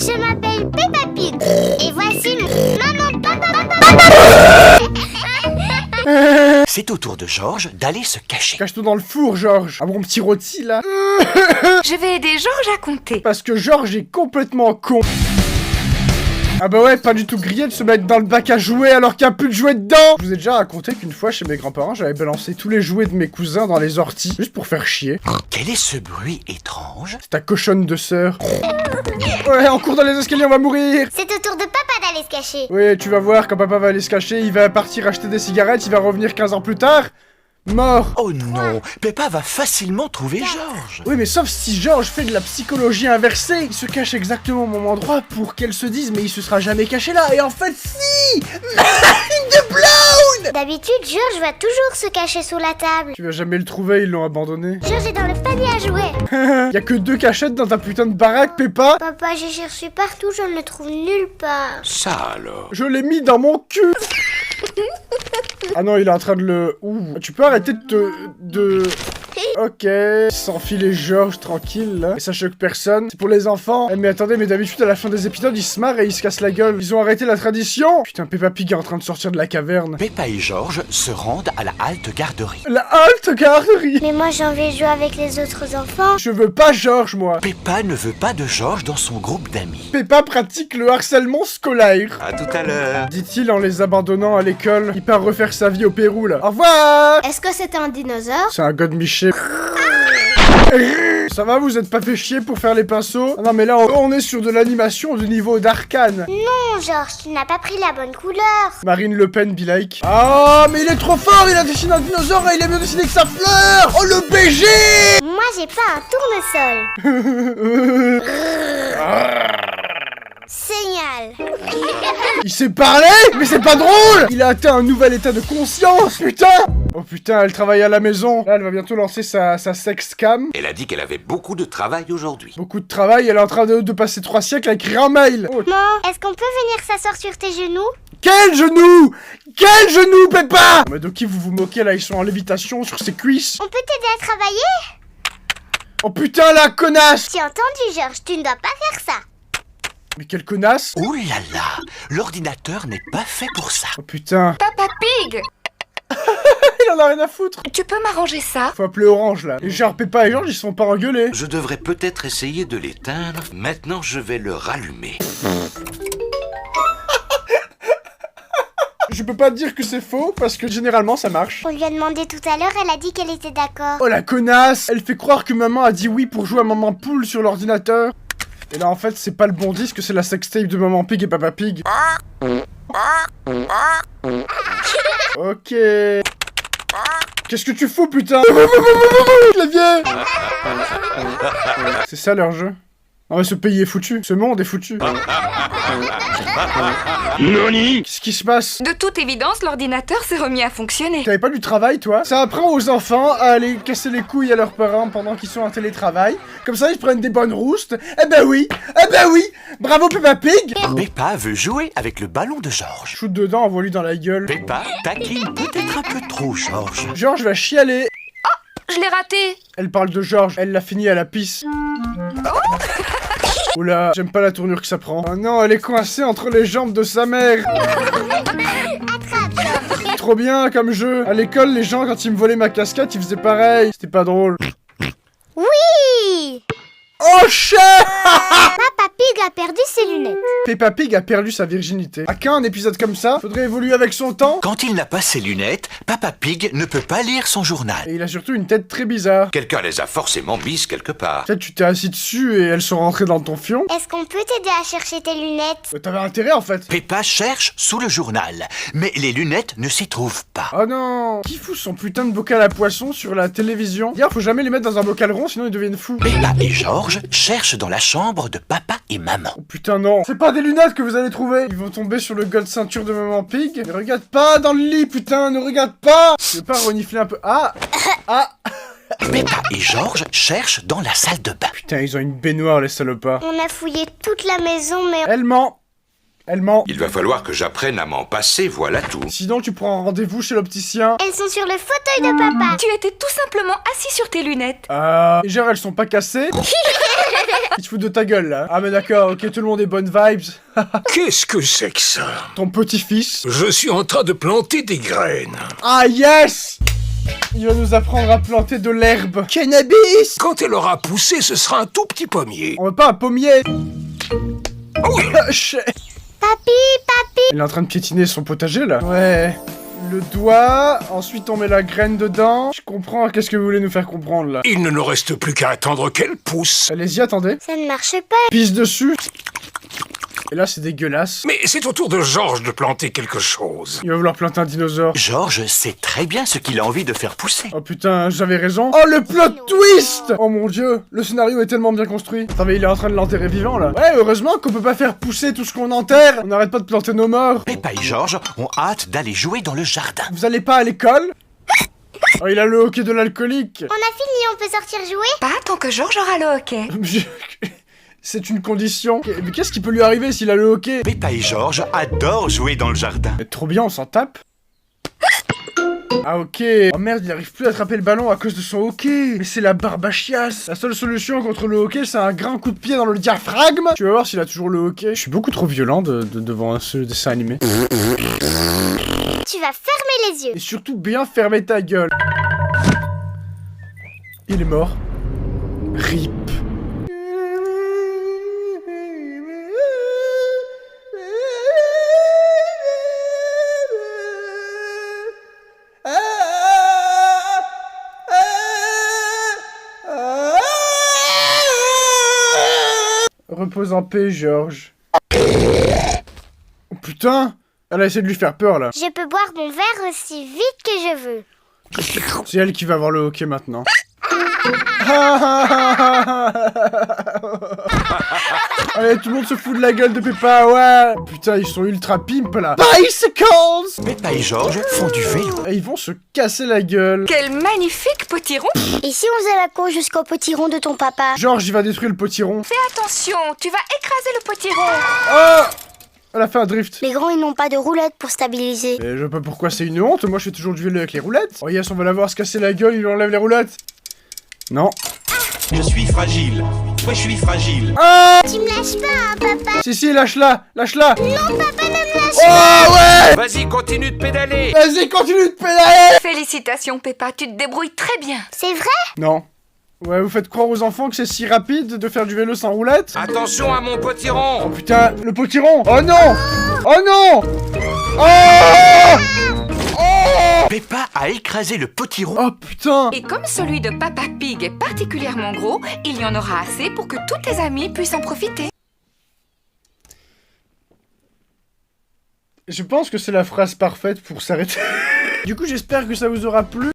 Je m'appelle Peppa Pig et voici Maman Papa. C'est au tour de Georges d'aller se cacher. Cache-toi dans le four, Georges. Ah mon petit rôti, là. Je vais aider Georges à compter. Parce que Georges est complètement con. Ah bah ouais, pas du tout grillé de se mettre dans le bac à jouets alors qu'il n'y a plus de jouets dedans. Je vous ai déjà raconté qu'une fois chez mes grands-parents, j'avais balancé tous les jouets de mes cousins dans les orties, juste pour faire chier. Quel est ce bruit étrange? C'est ta cochonne de sœur. Ouais, on court dans les escaliers, on va mourir. C'est au tour de Papa d'aller se cacher. Oui, tu vas voir, quand papa va aller se cacher, il va partir acheter des cigarettes, il va revenir 15 ans plus tard. Mort. Oh non, Peppa va facilement trouver Georges. Oui, mais sauf si Georges fait de la psychologie inversée. Il se cache exactement au même endroit pour qu'elle se dise, mais il se sera jamais caché là. Et en fait, si. Mind blown. D'habitude, Georges va toujours se cacher sous la table. Tu vas jamais le trouver, ils l'ont abandonné. Georges est dans le panier à jouets. Y'a que 2 cachettes dans ta putain de baraque, Peppa. Papa, j'ai cherché partout, je ne le trouve nulle part. Ça alors. Je l'ai mis dans mon cul. Ah non, il est en train de le... Ouh. Tu peux arrêter de... Ok, s'enfiler Georges tranquille là. Et ça choque personne. C'est pour les enfants. Eh, mais attendez, mais d'habitude à la fin des épisodes, ils se marrent et ils se cassent la gueule. Ils ont arrêté la tradition. Putain, Peppa Pig est en train de sortir de la caverne. Peppa et Georges se rendent à la halte garderie. La halte garderie. Mais moi, j'ai envie de jouer avec les autres enfants. Je veux pas Georges, moi. Peppa ne veut pas de Georges dans son groupe d'amis. Peppa pratique le harcèlement scolaire. À tout à l'heure. Dit-il en les abandonnant à l'école. Il part refaire sa vie au Pérou là. Au revoir. Est-ce que c'était un dinosaure? C'est un godemiché. Ça va, vous êtes pas fait chier pour faire les pinceaux? Ah non mais là on est sur de l'animation du niveau d'Arcane. Non, Georges, tu n'as pas pris la bonne couleur. Marine Le Pen be like. Ah mais il est trop fort, il a dessiné un dinosaure et il est mieux dessiné que sa fleur. Oh le BG. Moi, j'ai pas un tournesol. Génial. Il sait parler? Mais c'est pas drôle. Il a atteint un nouvel état de conscience, putain. Oh putain, elle travaille à la maison. Là, elle va bientôt lancer sa sex cam. Elle a dit qu'elle avait beaucoup de travail aujourd'hui. Beaucoup de travail, elle est en train de passer 3 siècles à écrire un mail. Oh. Maman, est-ce qu'on peut venir s'asseoir sur tes genoux? Quel genou? Quel genou, Peppa? Mais de qui vous vous moquez là? Ils sont en lévitation sur ses cuisses. On peut t'aider à travailler? Oh putain, la connasse. Tu as entendu, Georges, tu ne dois pas faire ça. Mais quelle connasse. Ouh là là, l'ordinateur n'est pas fait pour ça. Oh putain. Papa Pig, Il en a rien à foutre. tu peux m'arranger ça? Faut appeler Orange là. Et genre Peppa et Georges ils sont pas engueulés. Je devrais peut-être essayer de l'éteindre. Maintenant, je vais le rallumer. Je peux pas te dire que c'est faux parce que généralement ça marche. On lui a demandé tout à l'heure, elle a dit qu'elle était d'accord. Oh la connasse. Elle fait croire que maman a dit oui pour jouer à Maman Poule sur l'ordinateur. Et là en fait c'est pas le bon disque, c'est la sextape de Maman Pig et Papa Pig. Ok. Qu'est-ce que tu fous putain? Clavier. C'est ça leur jeu. Non mais ce pays est foutu, ce monde est foutu. Qu'est-ce qui se passe? De toute évidence, l'ordinateur s'est remis à fonctionner. T'avais pas du travail, toi? Ça apprend aux enfants à aller casser les couilles à leurs parents pendant qu'ils sont en télétravail. Comme ça, ils prennent des bonnes roustes. Eh ben oui! Bravo Peppa Pig! Peppa veut jouer avec le ballon de Georges. Shoot dedans, envoie-lui dans la gueule. Peppa taquine peut-être un peu trop Georges. Georges va chialer. Je l'ai raté. Elle parle de Georges, elle l'a fini à la pisse. Oula, j'aime pas la tournure que ça prend. Oh non, elle est coincée entre les jambes de sa mère. Trop bien comme jeu. À l'école, les gens, quand ils me volaient ma casquette, ils faisaient pareil. C'était pas drôle. Oui! Oh shit! Papa Pig a perdu ses lunettes. Peppa Pig a perdu sa virginité. À quand un épisode comme ça? Faudrait évoluer avec son temps. Quand il n'a pas ses lunettes, Papa Pig ne peut pas lire son journal. Et il a surtout une tête très bizarre. Quelqu'un les a forcément mises quelque part. Peut-être tu t'es assis dessus et elles sont rentrées dans ton fion. Est-ce qu'on peut t'aider à chercher tes lunettes? T'avais intérêt en fait. Peppa cherche sous le journal, mais les lunettes ne s'y trouvent pas. Oh non! Qui fout son putain de bocal à poisson sur la télévision? D'ailleurs, faut jamais les mettre dans un bocal rond, sinon ils deviennent fous. Peppa et Georges cherchent dans la chambre de papa et maman. Oh putain non! C'est pas des lunettes que vous allez trouver! Ils vont tomber sur le gold ceinture de Maman Pig. Ne regarde pas dans le lit, putain! Ne regarde pas! Tu veux pas renifler un peu? Ah! Peppa et Georges cherchent dans la salle de bain. Putain, ils ont une baignoire, les salopards. On a fouillé toute la maison, mais... Elle ment! Elle ment. Il va falloir que j'apprenne à m'en passer, voilà tout. Sinon, tu prends un rendez-vous chez l'opticien. Elles sont sur le fauteuil de papa. Tu étais tout simplement assis sur tes lunettes. Et genre, elles sont pas cassées? Il se fout de ta gueule, là. Ah, mais d'accord, ok, tout le monde est bonne vibes. Qu'est-ce que c'est que ça? Ton petit-fils. Je suis en train de planter des graines. Ah, yes! Il va nous apprendre à planter de l'herbe. Cannabis! Quand elle aura poussé, ce sera un tout petit pommier. On veut pas un pommier. Oui. Papi, papi. Il est en train de piétiner son potager, là. Ouais. Le doigt, ensuite on met la graine dedans. Je comprends, qu'est-ce que vous voulez nous faire comprendre, là? Il ne nous reste plus qu'à attendre qu'elle pousse. Allez-y, attendez. Ça ne marche pas. Pisse dessus. Et là, c'est dégueulasse. Mais c'est au tour de Georges de planter quelque chose. Il va vouloir planter un dinosaure. Georges sait très bien ce qu'il a envie de faire pousser. Oh putain, j'avais raison. Oh, le plot twist! Oh mon dieu, le scénario est tellement bien construit. Attends, mais il est en train de l'enterrer vivant, là. Ouais, heureusement qu'on peut pas faire pousser tout ce qu'on enterre. On n'arrête pas de planter nos morts. Peppa et Georges ont hâte d'aller jouer dans le jardin. Vous allez pas à l'école? Oh, il a le hockey de l'alcoolique. On a fini, on peut sortir jouer? Pas tant que Georges aura le hockey. C'est une condition. Mais qu'est-ce qui peut lui arriver s'il a le hockey? Peppa et Georges adorent jouer dans le jardin. Mais trop bien, on s'en tape. Ah ok. Oh merde, il arrive plus à attraper le ballon à cause de son hockey. Mais c'est la barbe à chiasse. La seule solution contre le hockey, c'est un grand coup de pied dans le diaphragme. Tu vas voir s'il a toujours le hockey. Je suis beaucoup trop violent devant ce dessin animé. Tu vas fermer les yeux. Et surtout bien fermer ta gueule. Il est mort. RIP. Repose en paix, Georges. Oh putain! Elle a essayé de lui faire peur, là. Je peux boire mon verre aussi vite que je veux. C'est elle qui va avoir le hockey maintenant. Allez, tout le monde se fout de la gueule de Peppa, ouais. Putain, ils sont ultra pimp, là. Bicycles! Peppa et Georges font du vélo. Et ils vont se casser la gueule. Quel magnifique potiron. Et si on faisait la course jusqu'au potiron de ton papa? Georges, il va détruire le potiron. Fais attention, tu vas écraser le potiron. Oh! Elle a fait un drift. Les grands, ils n'ont pas de roulette pour stabiliser. Et je sais pas pourquoi c'est une honte, moi je fais toujours du vélo avec les roulettes. Oh yes, on va la voir se casser la gueule, il lui enlève les roulettes. Non. Je suis fragile. Ouais, je suis fragile. Ah! Tu me lâches pas, hein, papa? Si, lâche-la, lâche-la. Non, papa, ne me lâche Oh ouais! Vas-y, continue de pédaler. Vas-y, continue de pédaler! Félicitations Peppa, tu te débrouilles très bien. C'est vrai? Non. Ouais, vous faites croire aux enfants que c'est si rapide de faire du vélo sans roulette? Attention à mon Oh potiron. putain, le potiron! Oh non! Oh non! Oh! Peppa a écrasé le potiron. Oh putain! Et comme celui de Papa Pig est particulièrement gros, il y en aura assez pour que tous tes amis puissent en profiter. Je pense que c'est la phrase parfaite pour s'arrêter. Du coup, j'espère que ça vous aura plu.